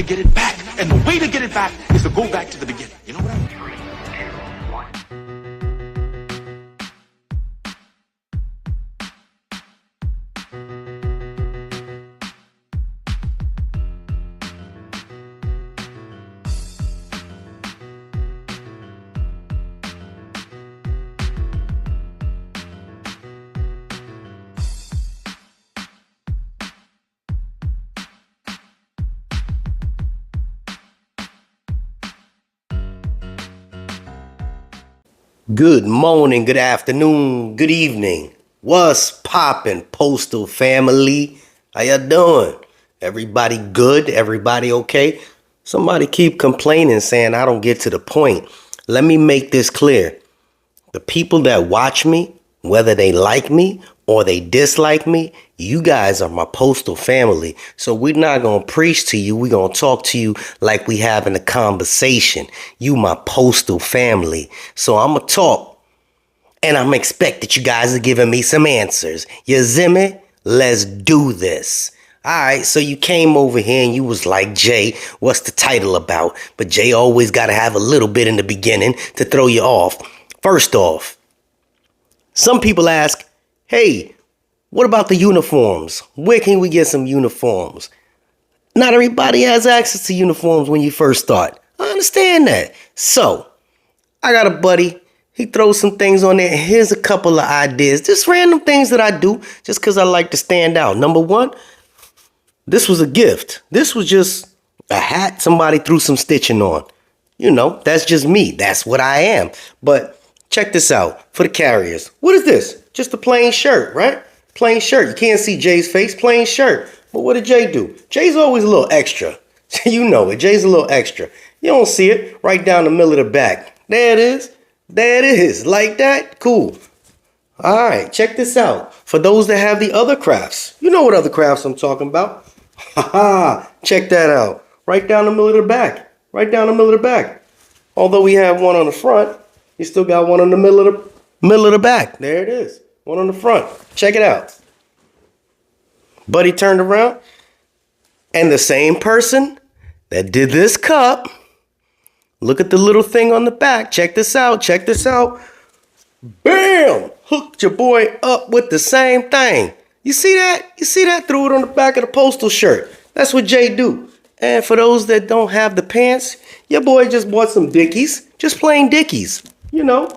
to get it back. And the way to get it back is to go back to the beginning. You know what I mean? Good morning, good afternoon, good evening. What's poppin', Postal family? How y'all doing? Everybody good? Everybody okay? Somebody keep complaining saying I don't get to the point. Let me make this clear. The people that watch me, whether they like me or they dislike me, you guys are my Postal family. So we're not going to preach to you. We're going to talk to you like we having a conversation. You my Postal family. So I'm going to talk. And I'm expect that you guys are giving me some answers. You zimmy? Let's do this. All right, so you came over here and you was like, Jay, what's the title about? But Jay always got to have a little bit in the beginning to throw you off. First off, some people ask, hey, what about the uniforms? Where can we get some uniforms? Not everybody has access to uniforms when you first start. I understand that. So, I got a buddy. He throws some things on there. Here's a couple of ideas. Just random things that I do just because I like to stand out. Number one, this was a gift. This was just a hat somebody threw some stitching on. You know, that's just me. That's what I am. But check this out for the carriers. What is this? Just a plain shirt, right? Plain shirt. You can't see Jay's face. Plain shirt. But what did Jay do? Jay's always a little extra. You know it. Jay's a little extra. You don't see it. Right down the middle of the back. There it is. There it is. Like that? Cool. All right. Check this out. For those that have the other crafts. You know what other crafts I'm talking about. Ha. Check that out. Right down the middle of the back. Right down the middle of the back. Although we have one on the front, you still got one in the middle of the back. There it is. One on the front. Check it out. Buddy turned around. And the same person that did this cup. Look at the little thing on the back. Check this out. Check this out. Bam! Hooked your boy up with the same thing. You see that? You see that? Threw it on the back of the Postal shirt. That's what Jay do. And for those that don't have the pants, your boy just bought some Dickies. Just plain Dickies. You know,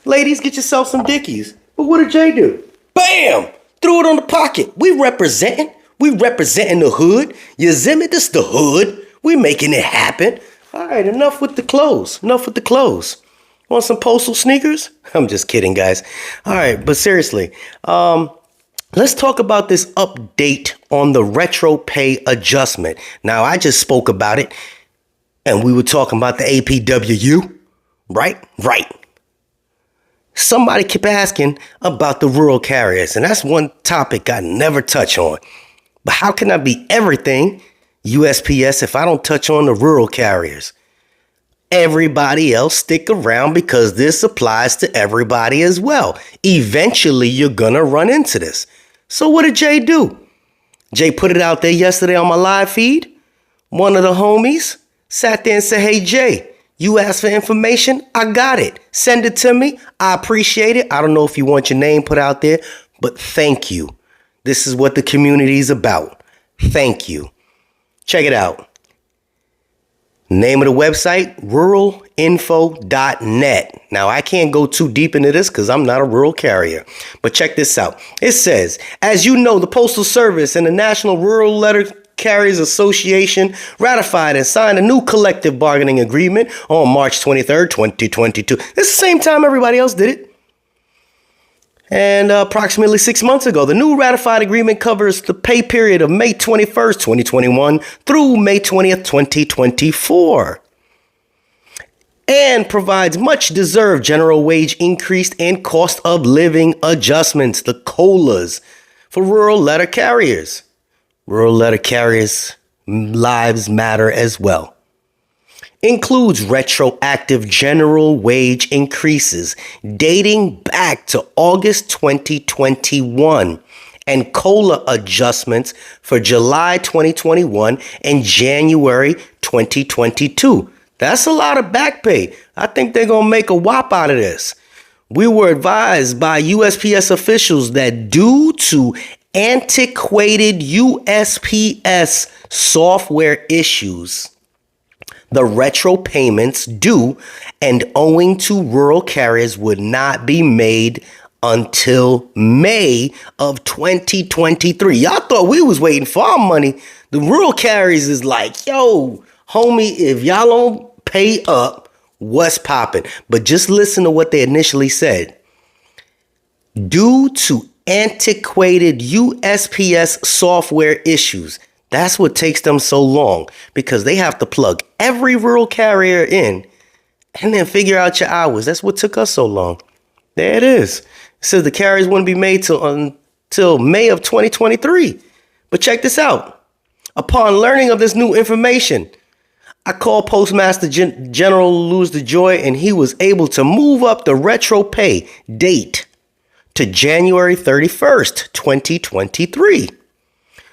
ladies, get yourself some Dickies. But what did Jay do? Bam! Threw it on the pocket. We representing. We representing the hood. You zimmy, this the hood. We making it happen. All right, enough with the clothes. Enough with the clothes. Want some Postal sneakers? I'm just kidding, guys. All right, but seriously, let's talk about this update on the retro pay adjustment. Now, I just spoke about it, and we were talking about the APWU, right? Right. Somebody kept asking about the rural carriers, and that's one topic I never touch on. But how can I be everything USPS if I don't touch on the rural carriers? Everybody else stick around because this applies to everybody as well. Eventually, you're going to run into this. So what did Jay do? Jay put it out there yesterday on my live feed. One of the homies sat there and said, hey, Jay, you asked for information. I got it. Send it to me. I appreciate it. I don't know if you want your name put out there, but thank you. This is what the community is about. Thank you. Check it out. Name of the website, ruralinfo.net. Now, I can't go too deep into this because I'm not a rural carrier. But check this out. It says, as you know, the Postal Service and the National Rural Letter Carriers Association ratified and signed a new collective bargaining agreement on March 23rd, 2022. It's the same time everybody else did it. And approximately 6 months ago, the new ratified agreement covers the pay period of May 21st, 2021 through May 20th, 2024. And provides much deserved general wage increase and cost of living adjustments, the COLAs, for rural letter carriers. Rural letter carriers' lives matter as well. Includes retroactive general wage increases dating back to August 2021 and COLA adjustments for July 2021 and January 2022. That's a lot of back pay. I think they're going to make a whop out of this. We were advised by USPS officials that due to antiquated USPS software issues, the retro payments due and owing to rural carriers would not be made until May of 2023. Y'all thought we was waiting for our money. The rural carriers is like, yo, homie, if y'all don't pay up, what's popping? But just listen to what they initially said. Due to antiquated USPS software issues. That's what takes them so long, because they have to plug every rural carrier in and then figure out your hours. That's what took us so long. There it is. It says the carriers wouldn't be made until May of 2023. But check this out. Upon learning of this new information, I called Postmaster General Louis DeJoy, and he was able to move up the retro pay date to January 31st, 2023.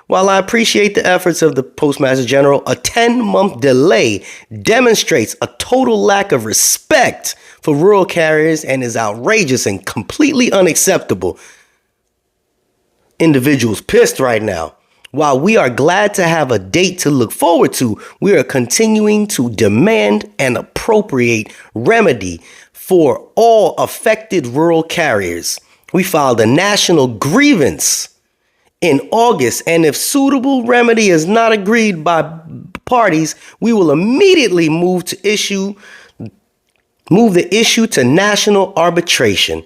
While I appreciate the efforts of the Postmaster General, a 10-month delay demonstrates a total lack of respect for rural carriers and is outrageous and completely unacceptable. Individuals pissed right now. While we are glad to have a date to look forward to, we are continuing to demand an appropriate remedy for all affected rural carriers. We filed a national grievance in August, and if suitable remedy is not agreed by parties, we will immediately move the issue to national arbitration.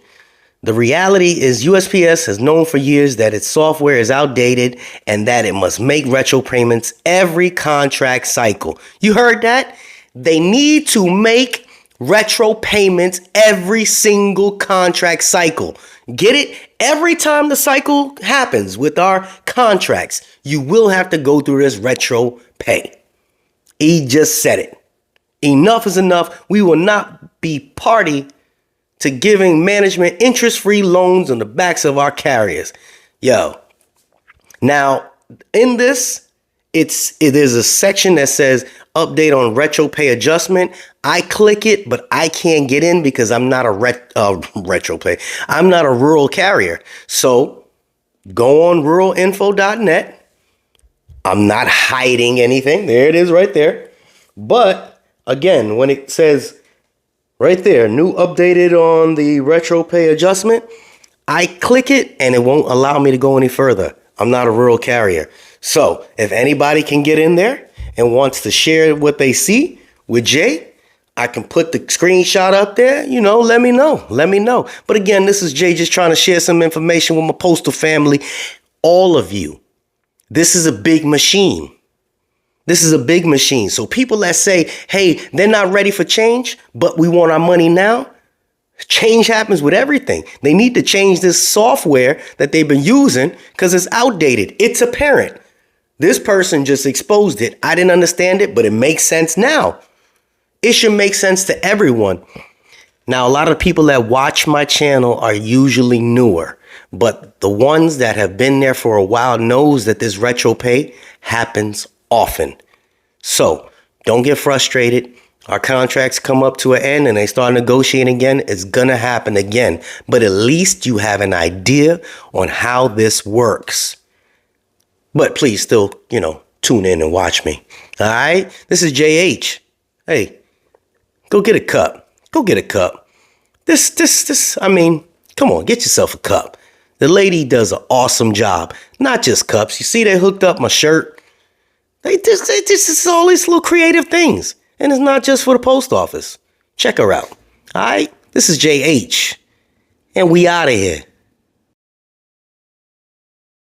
The reality is USPS has known for years that its software is outdated and that it must make retro payments every contract cycle. You heard that? They need to make retro payments every single contract cycle. Get it? Every time the cycle happens with our contracts, you will have to go through this retro pay. He just said it. Enough is enough. We will not be party to giving management interest-free loans on the backs of our carriers. Yo. Now, in this, there's a section that says update on retro pay adjustment. I click it, but I can't get in because I'm not a retro pay. I'm not a rural carrier. So go on ruralinfo.net. I'm not hiding anything. There it is right there. But again, when it says right there, new updated on the retro pay adjustment, I click it and it won't allow me to go any further. I'm not a rural carrier. So if anybody can get in there and wants to share what they see with Jay, I can put the screenshot up there. Let me know. Let me know. But again, this is Jay just trying to share some information with my postal family. All of you. This is a big machine. This is a big machine. So people that say, hey, they're not ready for change, but we want our money now. Change happens with everything. They need to change this software that they've been using because it's outdated. It's apparent. This person just exposed it. I didn't understand it, but it makes sense now. It should make sense to everyone. Now, a lot of people that watch my channel are usually newer, but the ones that have been there for a while knows that this retro pay happens often. So don't get frustrated. Our contracts come up to an end and they start negotiating again. It's going to happen again. But at least you have an idea on how this works. But please still, tune in and watch me. All right. This is JH. Hey, go get a cup. Go get a cup. Come on, get yourself a cup. The lady does an awesome job. Not just cups. You see, they hooked up my shirt. They just all these little creative things. And it's not just for the post office. Check her out. All right. This is JH. And we out of here.